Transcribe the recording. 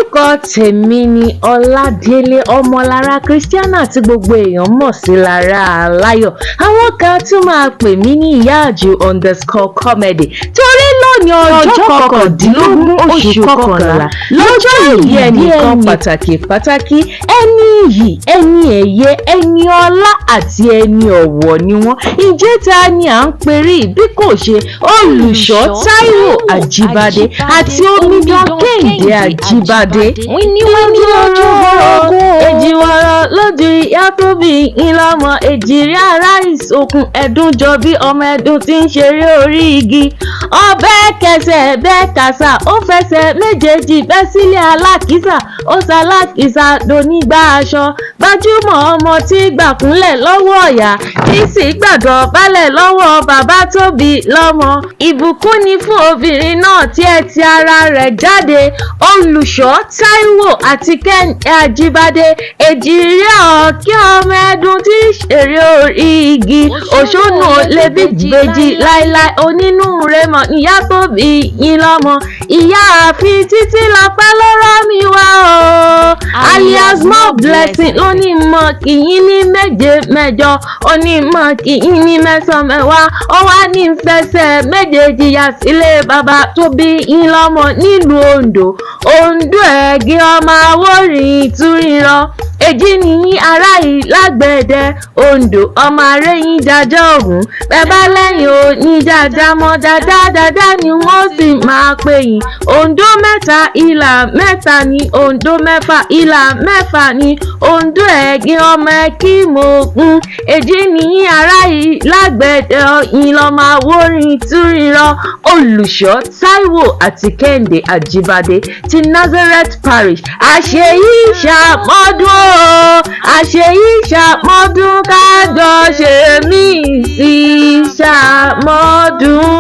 orúkọ tèmi ni Ọládélé Ọmọlára Christiana tí gbogbo èèyàn mọ̀ sí Lára Aláyọ̀. Àwọn kan tún máa pè mí ní Ìyá Àjù _comedy torí lónìí ọjọ́ kọkàndínlógún oṣù kọkànlá lọ́jọ́ ìbí ẹnìkan pàtàkì ẹni iyì ẹni ẹ̀yẹ ẹni ọlá àti ẹni ọ̀wọ̀ ni wọ́n. Ǹjẹ́ ta ni à ń perí bí kò ṣe Olusho Taiwo Ajibade àti omidan Kehinde Ajibade. Wíníwíní lójú orogún. Èjìwọ̀rọ̀ lójú ìyá tó bí ìlọ́mọ èjìrí ará ìsokùn ẹ̀dùn jọ bí ọmọ ẹ̀dùn tí ń ṣeré orí igi. Ọbẹ̀ kẹsẹ̀ bẹ́ẹ̀ kàsà ó fẹsẹ̀ méjèèjì bẹ́ sílé alákìísà ó ṣalákìísà donígbà aṣọ. Gbajúmọ̀ ọmọ tí gbàkúnlẹ̀ lọ́wọ́ ọ̀yà tí sì gbàdọ̀ balẹ̀ lọ́wọ́ bàbá tó bí lọ́mọ. Ìbùkún ni fún obìnrin náà tí ẹ ti ara rẹ̀ jáde. Olusho Taiwo àti Kehinde Ajibade èjìrí ọ̀kí ọmọ ẹ̀dùn tí ṣeré orí igi. Òṣónù lẹ́bíjì láíláí onínúure mọ̀ ìyá tó bí yín lọ́mọ. Ìyá àfi títí lọ́pẹ́ ló rán mi wá o. Alias more blessing ló ní mọ̀ kìyín ní méje mẹ́jọ ó ní mọ̀ kìyín ní mẹ́sàn-án mẹ́wàá ó wá ní fẹsẹ̀ méjèèjì yà sílé bàbá tó bí yín lọ́mọ nílùú Ondo. Ondo ẹ̀gí ọmọ Àwórìn túrìnrọ èjì nìyí ará yìí lágbẹ̀dẹ Ondo ọmọ arẹ́yìn dájọ́ ògùn bẹ́bá lẹ́yìn òní dáadáa mọ́ dáadáa ni wọ́n sì máa pè yín. Ondo mẹ́ta ìlà mẹ́ta ni Ondo mẹ́fà ìlà mẹ́fà ni Ondo ẹ̀gí ọmọ ẹ̀kí mọ̀ọ́gùn èjì nìyí ará yìí lágbẹ̀dẹ yín lọ́mọ Àwórìn túrìnrọ. Olusho Taiwo àti Kehinde Ajibade ti Nazareth Parish àṣeyí ṣàmọ́dún àṣeyí ṣàmọ́dún kájọ ṣe mí sí ṣàmọ́dún.